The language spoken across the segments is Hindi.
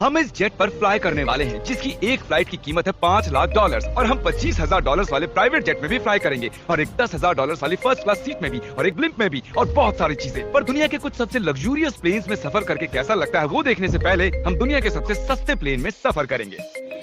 हम इस जेट पर फ्लाई करने वाले हैं जिसकी एक फ्लाइट की कीमत है $5 लाख और हम $25,000 वाले प्राइवेट जेट में भी फ्लाई करेंगे और एक $10,000 वाली फर्स्ट क्लास सीट में भी और एक ब्लिम्प में भी और बहुत सारी चीजें। पर दुनिया के कुछ सबसे लग्जूरियस प्लेन्स में सफर करके कैसा लगता है वो देखने से पहले हम दुनिया के सबसे सस्ते प्लेन में सफर करेंगे।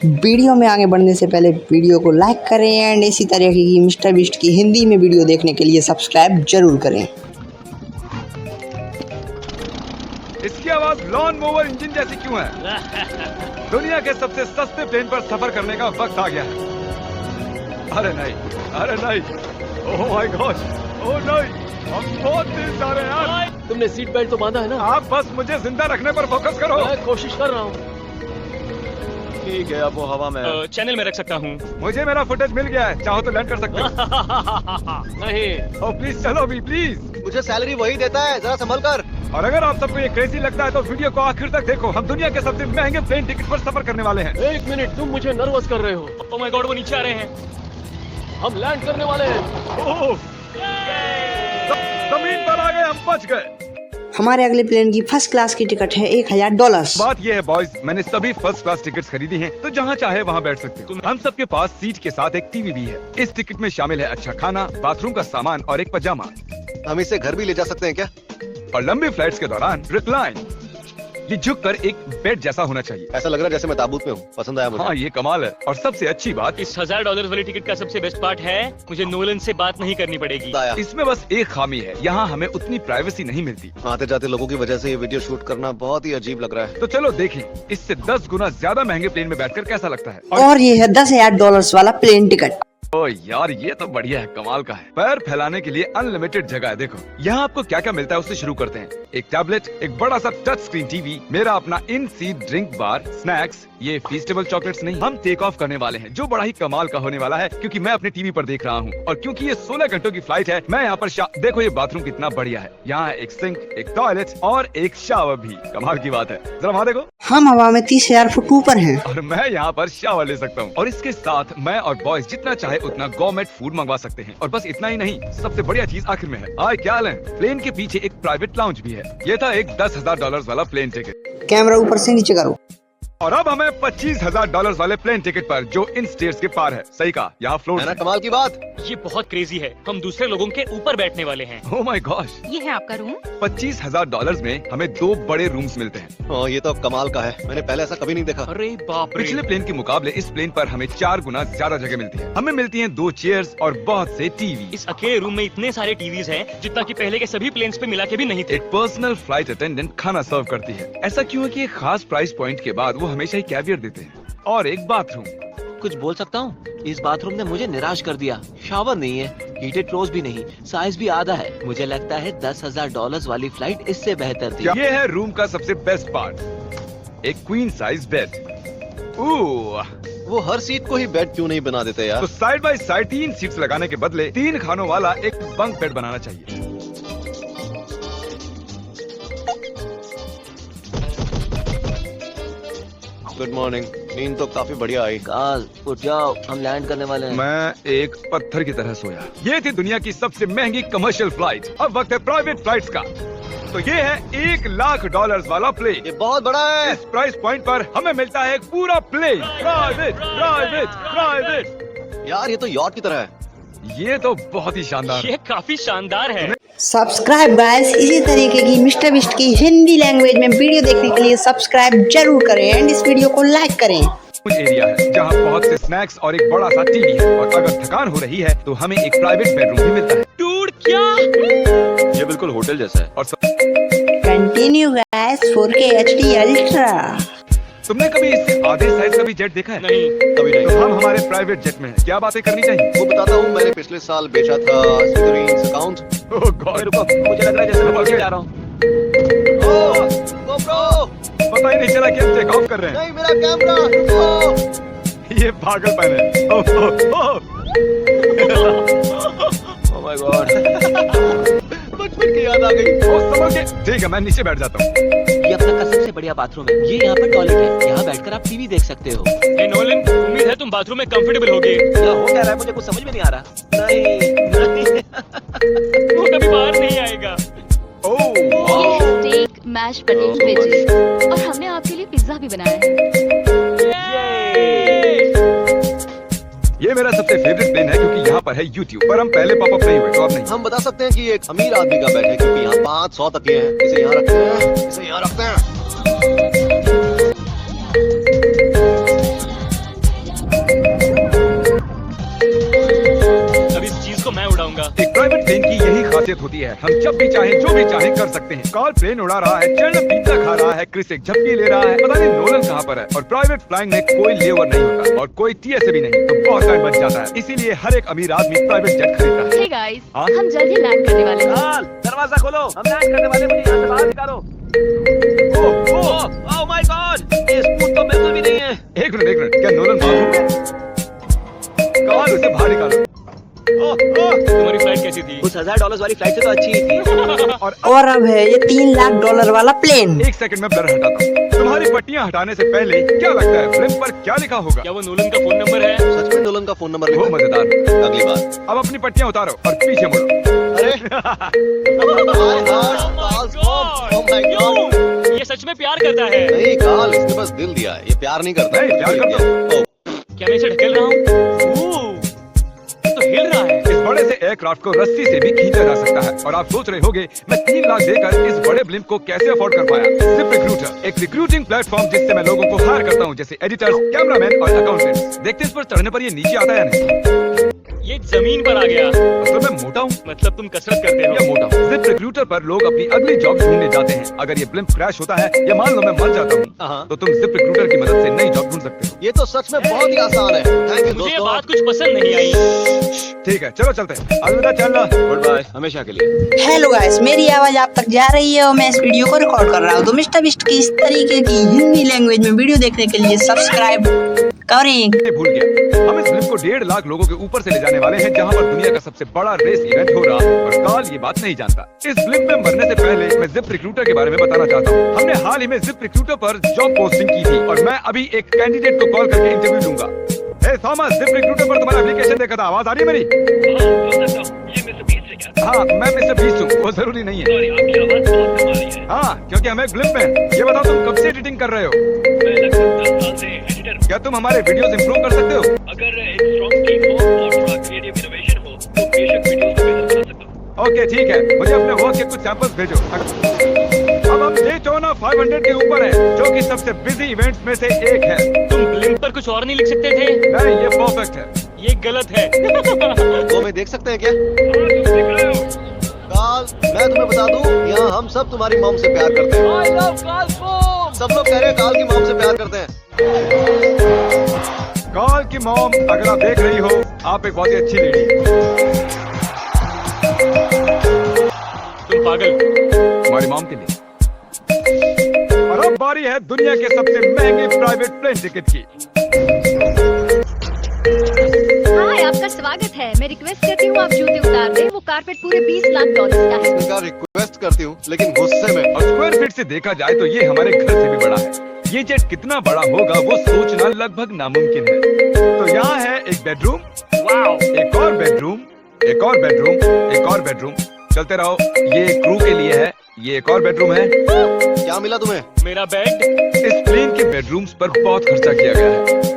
वीडियो में आगे बढ़ने से पहले वीडियो को लाइक करें एंड इसी तरह की मिस्टर बीस्ट की हिंदी में वीडियो देखने के लिए सब्सक्राइब जरूर करें। इसकी आवाज लॉन मोवर इंजन जैसी क्यों है? दुनिया के सबसे सस्ते प्लेन पर सफर करने का वक्त आ गया है। अरे नहीं, ओह माय गॉड, ओह नहीं, हम बहुत तेज जा रहे हैं यार। तुमने सीट बेल्ट तो बांधा है ना? आप बस मुझे जिंदा रखने पर फोकस करो। मैं कोशिश कर रहा हूँ। ठीक है, अब वो हवा में है। चैनल में रख सकता हूँ। मुझे मेरा फुटेज मिल गया है, चाहो तो लैंड कर सकते हो। नहीं। ओह प्लीज चलो भी प्लीज। मुझे सैलरी वही देता है, जरा संभल कर। और अगर आप सबको ये क्रेजी लगता है तो वीडियो को आखिर तक देखो। हम दुनिया के सबसे महंगे प्लेन टिकट पर सफर करने वाले हैं। एक मिनट, तुम मुझे नर्वस कर रहे हो। ओह माय गॉड, वो नीचे आ रहे हैं। हम लैंड करने वाले हैं। ओह, जमीन पर आ गए, हम बच गए। हमारे अगले प्लेन की फर्स्ट क्लास की टिकट है $1,000। बात ये है बॉयज, मैंने सभी फर्स्ट क्लास टिकट्स खरीदी हैं, तो जहाँ चाहे वहाँ बैठ सकते हो। हम सबके पास सीट के साथ एक टीवी भी है। इस टिकट में शामिल है अच्छा खाना, बाथरूम का सामान और एक पजामा। हम इसे घर भी ले जा सकते हैं क्या? और लंबी फ्लाइट्स के दौरान रिक्लाइन, ये झुककर एक बेड जैसा होना चाहिए। ऐसा लग रहा है जैसे मैं ताबूत में हूँ। पसंद आया मुझे। हाँ ये कमाल है। और सबसे अच्छी बात, इस $1,000 वाली टिकट का सबसे बेस्ट पार्ट है, मुझे नोलन से बात नहीं करनी पड़ेगी। आया। इसमें बस एक खामी है, यहाँ हमें उतनी प्राइवेसी नहीं मिलती। आते जाते लोगों की वजह से ये वीडियो शूट करना बहुत ही अजीब लग रहा है। तो चलो देखें, इससे 10 गुना ज्यादा महंगे प्लेन में बैठकर कैसा लगता है। और ये है $10,000 वाला प्लेन टिकट। ओ यार ये तो बढ़िया है, कमाल का है। पैर फैलाने के लिए अनलिमिटेड जगह है। देखो यहाँ आपको क्या क्या मिलता है उससे शुरू करते हैं। एक टैबलेट, एक बड़ा सा टच स्क्रीन टीवी, मेरा अपना इन सीट ड्रिंक बार, स्नैक्स, ये फीस्टेबल चॉकलेट्स नहीं। हम टेक ऑफ करने वाले हैं जो बड़ा ही कमाल का होने वाला है क्योंकि मैं अपने टीवी पर देख रहा हूँ और क्योंकि ये 16 घंटों की फ्लाइट है। मैं यहाँ पर देखो ये बाथरूम कितना बढ़िया है। यहाँ है एक सिंक, एक टॉयलेट और एक शावर भी। कमाल की बात है, जरा वहाँ देखो। हम हवा में 30,000 फुट ऊपर हैं और मैं यहाँ पर शावर ले सकता हूँ। और इसके साथ मैं और बॉयज जितना चाहे उतना गवर्नमेंट फूड मंगवा सकते हैं। और बस इतना ही नहीं, सबसे बढ़िया चीज आखिर में है। आए क्या हाल है? प्लेन के पीछे एक प्राइवेट लाउंज भी है। ये था एक $10,000 वाला प्लेन टिकट। कैमरा ऊपर से नीचे करो। और अब हमें $25,000 वाले प्लेन टिकट पर, जो इन स्टेयर्स के पार है। सही कहा, यहाँ फ्लोर है ना कमाल की बात? ये बहुत क्रेजी है, हम दूसरे लोगों के ऊपर बैठने वाले हैं। ओह माय गॉश, ये है आपका रूम। $25,000 में हमें 2 बड़े रूम्स मिलते हैं। हाँ ये तो कमाल का है, मैंने पहले ऐसा कभी नहीं देखा। अरे बाप रे। पिछले प्लेन के मुकाबले इस प्लेन पर हमें 4 गुना ज्यादा जगह मिलती है। हमें मिलती हैं 2 चेयर्स और बहुत से टीवी। इस अकेले रूम में इतने सारे टीवीज हैं जितना कि पहले के सभी प्लेन्स पे मिला के भी नहीं थे। एक पर्सनल फ्लाइट अटेंडेंट खाना सर्व करती है। ऐसा क्यों है कि एक खास प्राइस पॉइंट के बाद वो हमेशा ही कैवियर देते हैं। और एक बाथरूम। कुछ बोल सकता हूँ? इस बाथरूम ने मुझे निराश कर दिया। शावर नहीं है, हीटेड क्लोज भी नहीं, साइज भी आधा है। मुझे लगता है $10,000 वाली फ्लाइट इससे बेहतर थी। ये है रूम का सबसे बेस्ट पार्ट, एक क्वीन साइज बेड। वो हर सीट को ही बेड क्यों नहीं बना देते यार? तो साइड बाय साइड 3 सीट्स लगाने के बदले 3 खानों वाला एक बंक बेड बनाना चाहिए। Good morning. नींद तो काफी बढ़िया आई। काल उठ जाओ, हम लैंड करने वाले हैं। मैं एक पत्थर की तरह सोया। ये थी दुनिया की सबसे महंगी कमर्शियल फ्लाइट। अब वक्त है प्राइवेट फ्लाइट्स का। तो ये है $1 लाख वाला प्लेन। ये बहुत बड़ा है। इस प्राइस पॉइंट पर हमें मिलता है एक पूरा प्लेन। Private private private. यार ये तो यॉट की तरह है। ये तो बहुत ही शानदार। ये काफी शानदार है। सब्सक्राइब गाइस, इसी तरीके की मिस्टर बीस्ट की हिंदी लैंग्वेज में वीडियो देखने के लिए सब्सक्राइब जरूर करें एंड इस वीडियो को लाइक करें। कुछ एरिया है जहाँ बहुत से स्नैक्स और एक बड़ा सा टीवी है। और अगर थकान हो रही है तो हमें एक प्राइवेट बेडरूम भी मिलता है। डूड क्या? ये बिल्कुल होटल जैसा है। और continue guys, 4K HD ultra. तुमने कभी इससे आधे साइज का भी जेट देखा है? नहीं। कभी नहीं। तो हम हमारे प्राइवेट जेट में हैं। क्या बातें करनी चाहिए? वो बताता हूँ, मैंने पिछले साल बेचा था स्मिथेरियंस अकाउंट। ओह गॉड, रुको, मुझे लग रहा है जैसे मैं पीछे जा रहा हूँ। पता ही नहीं चला कि हम टेक ऑफ कर रहे हैं। नहीं मेरा कैमरा, रुको। ये पागलपन है। ओह माय गॉड, बचपन की याद आ गई। समझ गए। ठीक है, मैं नीचे बैठ जाता हूँ। ये अब तक का सबसे बढ़िया बाथरूम है। ये यहाँ पर टॉयलेट है, यहाँ बैठकर आप टीवी देख सकते हो। हे नोलन, उम्मीद है तुम बाथरूम में कंफर्टेबल होगे। क्या हो क्या रहा है, मुझे कुछ समझ में नहीं आ रहा। नहीं वो कभी बाहर नहीं आएगा। ओह ये स्टेक, मैश पोटैटो, वेजीज और हमने आपके लिए पिज्जा भी बनाया है। ये मेरा सबसे फेवरेट प्लेन है क्योंकि यहाँ पर है YouTube, पर हम पहले पॉपअप नहीं हुए तो अब नहीं। हम बता सकते हैं कि ये एक अमीर आदमी का बेड है क्योंकि यहाँ 500 तकिए हैं। इसे यहाँ रखते हैं, इसे यहाँ रखते हैं। अब इस चीज को मैं उड़ाऊंगा। एक प्राइवेट प्लेन की यही खासियत होती है, हम जब भी चाहें जो भी चाहें कर सकते हैं। कार्ल प्लेन उड़ा रहा है, चरण पिज्जा खा रहा है, क्रिस एक झपकी ले रहा है, पता नहीं नोलन कहाँ पर है। और प्राइवेट फ्लाइंग में कोई लेवर नहीं होता और कोई TSA भी नहीं, तो बहुत टाइम बच जाता है। इसीलिए हर एक अमीर आदमी प्राइवेट जेट खरीदता है। हे गाइस, हाँ? हम जल्द ही लैंड करने वाले हैं। कार्ल, दरवाजा खोलो, हम लैंड करने वाले, मुझे यहाँ से बाहर निकालो। ओह माय गॉड, ये स्पून तो बिल्कुल भी नहीं है। एक मिनट, क्या नोलन बाथरूम में? कार्ल उसे बाहर निकालो। तुम्हारी फ्लाइट कैसी थी? उस $1000 वाली फ्लाइट से तो अच्छी ही थी। और अब है ये $3 लाख वाला प्लेन। एक सेकंड में ब्लर हटाता हूँ। तुम्हारी पट्टियाँ हटाने से पहले क्या लगता है फिल्म पर क्या लिखा होगा? क्या वो नोलन का फोन नंबर है? सच में नोलन का फोन नंबर वो लिखा है? मजेदार। अगली बार। अब अपनी पट्टियाँ उतारो और पीछे मुड़ो। अरे Oh my God। ये सच में प्यार करता है। नहीं कार्ल, इसने बस दिल दिया है, ये प्यार नहीं करता। नहीं, प्यार करता हूँ। क्या मैं इसे ढकेल रहा हूँ? तो हिल रहा है। इस बड़े से एयरक्राफ्ट को रस्सी से भी खींचा जा सकता है और आप सोच रहे होंगे मैं 3 लाख देकर इस बड़े ब्लिम्प को कैसे अफोर्ड कर पाया। जिप रिक्रूटर, एक रिक्रूटिंग प्लेटफॉर्म जिससे मैं लोगों को हायर करता हूँ, जैसे एडिटर्स, कैमरामैन और अकाउंटेंट्स। देखते हैं इस पर चढ़ने पर ये नीचे आता है या नहीं। ये जमीन पर आ गया। मतलब मैं मोटा हूँ मतलब तुम कसरत करते या हो। मोटा हूँ। जिप रिक्रूटर पर लोग अपनी अगली जॉब ढूंढने जाते हैं। अगर ये ब्लिम्प क्रैश होता है या मान लो मैं मर जाता हाँ। हूँ, तो तुम जिप रिक्रूटर की मदद से नई जॉब ढूंढ सकते हो। ये तो सच में बहुत ही आसान है। थैंक यू मुझे ये दोस्तों। बात कुछ पसंद नहीं आई। ठीक है, चलो चलते हैं। अलविदा चलना। गुड बाय, हमेशा के लिए। हेलो गाइस, मेरी आवाज आप तक जा रही है और मैं इस वीडियो को रिकॉर्ड कर रहा हूँ। तो मिस्टर बिस्ट की इस तरीके की हिंदी लैंग्वेज में वीडियो देखने के लिए सब्सक्राइब करें। भूल गया, हम इस ब्लिम्प को 1.5 लाख लोगों के ऊपर से ले जाने वाले हैं, जहाँ पर दुनिया का सबसे बड़ा रेस इवेंट हो रहा है और कार्ल ये बात नहीं जानता। इस ब्लिम्प में मरने से पहले मैं जिप रिक्रूटर के बारे में बताना चाहता हूँ। हमने हाल ही में जिप रिक्रूटर पर जॉब पोस्टिंग की थी और मैं अभी एक कैंडिडेट को कॉल करके इंटरव्यू लूंगा। हे थॉमस, जिप रिक्रूटर पर तुम्हारा एप्लीकेशन देखा था, आवाज आ रही है मेरी? हाँ, मैं मिस्टर बीस्ट हूँ, वो जरूरी नहीं है। हाँ, क्योंकि हम एक ब्लिम्प में। ये बताओ तुम कब से एडिटिंग कर रहे हो? क्या तुम हमारे वीडियोस इंप्रूव कर सकते हो? अगर एक स्ट्रॉन्ग टीम हो और थोड़ा क्रिएटिव इनोवेशन हो तो बेशक वीडियोस को बेहतर बना सकता हूं। ओके ठीक है, मुझे अपने वर्क के कुछ सैंपल्स भेजो। अब हम डेटोना 500 के ऊपर है, जो कि सबसे बिजी इवेंट्स में से एक है। तुम ब्लिंक पर कुछ और नहीं लिख सकते थे? नहीं, ये परफेक्ट है। ये गलत है। तो हमें देख सकते हैं क्या? कार्ल, मैं तुम्हें बता दूं, यहाँ हम सब तुम्हारी मॉम से प्यार करते हैं। I love Carl सब लोग कह रहे हैं कार्ल की मॉम से प्यार करते हैं। कार्ल की मॉम, अगर आप देख रही हो, आप एक बहुत ही अच्छी लेडी। तुम पागल। हमारी मॉम के लिए। और अब बारी है दुनिया के सबसे महंगे प्राइवेट प्लेन टिकट की। हाय, आपका स्वागत है। मैं रिक्वेस्ट करती हूँ आप जूते उतार दें। वो कारपेट पूरे $20 लाख का है। इनका रिक्वेस्ट करती हूँ, लेकिन गुस्से में। और स्क्वायर फीट से देखा जाए तो ये हमारे घर से भी बड़ा है। ये जेट कितना बड़ा होगा वो सोचना लगभग नामुमकिन है। तो यहाँ है एक बेडरूम, वाओ, एक और बेडरूम, एक और बेडरूम, एक और बेडरूम। चलते रहो, ये क्रू के लिए है, ये एक और बेडरूम है। क्या मिला तुम्हें? मेरा बेड। इस प्लेन के बेडरूम्स पर बहुत खर्चा किया गया है।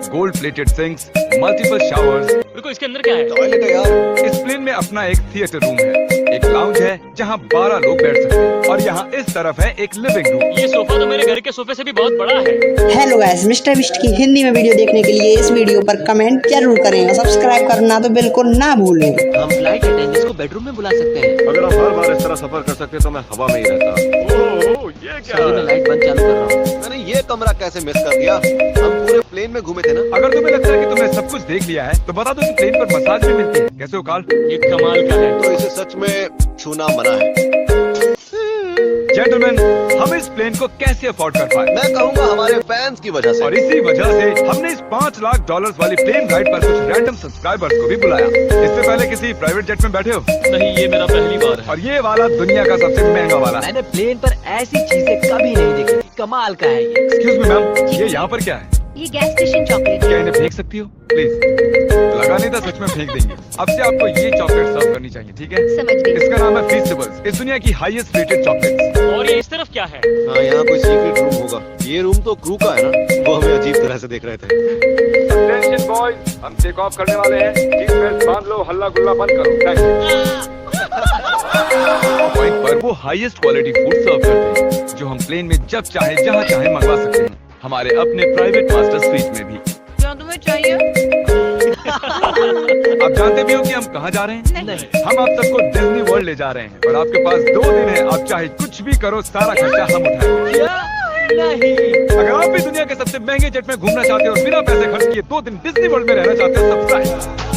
Gold plated sinks, multiple showers. रुको, इसके अंदर क्या है? टॉयलेट है यार। इस प्लेन में अपना एक थिएटर रूम है, एक लाउंज है जहाँ 12 लोग बैठ सकते हैं और यहाँ इस तरफ है एक लिविंग रूम। ये सोफा तो मेरे घर के सोफे से भी बहुत बड़ा है। हेलो गाइस, मिस्टर बिस्ट की हिंदी में वीडियो देखने के लिए इस वीडियो पर कमेंट जरूर करें और सब्सक्राइब करना तो बिल्कुल ना भूलें। हम फ्लाइट अटेंडेंट्स को बेडरूम में बुला सकते हैं। अगर हम हर बार इस तरह सफर कर सकते तो मैं हवा में ही रहता। ओह, ये क्या सॉरी, मैं है? लाइट बंद चालू कर रहा हूँ। मैंने ये कमरा कैसे मिस कर दिया? हम पूरे प्लेन में घूमे थे ना। अगर तुम्हें लगता है कि तुमने सब कुछ देख लिया है तो बता दो कि प्लेन पर मसाज भी मिलती है। कैसे हो कार्ल? ये कमाल का है। तो इसे सच में छूना मना है। जेंटलमैन, हम इस प्लेन को कैसे अफोर्ड कर पाए? मैं कहूँगा हमारे फैंस की वजह से। और इसी वजह से हमने इस $5 लाख वाली प्लेन राइड पर कुछ रैंडम सब्सक्राइबर्स को भी बुलाया। इससे पहले किसी प्राइवेट जेट में बैठे हो? नहीं, ये मेरा पहली बार है। और ये वाला दुनिया का सबसे महंगा वाला। मैंने प्लेन पर ऐसी चीजें कभी नहीं देखी थी। कमाल का है ये। एक्सक्यूज मी मैम, ये यहाँ पर क्या है? ये गैस स्टेशन चॉकलेट क्या है। इन्हें फेंक सकती हो प्लीज? लगा नहीं था सच में फेंक देंगे। अब से आपको ये चॉकलेट सर्व करनी चाहिए, ठीक है? समझ गई। इसका नाम है फीस्टेबल्स, इस दुनिया की हाईएस्ट रेटेड चॉकलेट्स। और ये इस तरफ क्या है? हाँ, यहाँ कोई सीक्रेट रूम होगा। ये रूम तो क्रू का है ना, वो हमें अजीब तरह से देख रहे थे। अटेंशन बॉयज, हम टेक ऑफ करने वाले हैं। सीट बेल्ट बांध लो, हल्ला गुल्ला बंद करो। Thank you. पॉइंट पर वो हाईएस्ट क्वालिटी फूड सर्व करते हैं, जो हम प्लेन में जब चाहे जहाँ चाहे मंगवा सकते हैं, हमारे अपने प्राइवेट मास्टर स्वीट में भी। क्या तुम्हें चाहिए? आप जानते भी हो कि हम कहाँ जा रहे हैं? नहीं। हम आप सबको डिज्नी वर्ल्ड ले जा रहे हैं और आपके पास 2 दिन है। आप चाहे कुछ भी करो, सारा खर्चा हम उठाएंगे। नहीं। अगर आप भी दुनिया के सबसे महंगे जेट में घूमना चाहते हो और बिना पैसे खर्च किए 2 दिन डिज्नी वर्ल्ड में रहना चाहते हो, सब्सक्राइब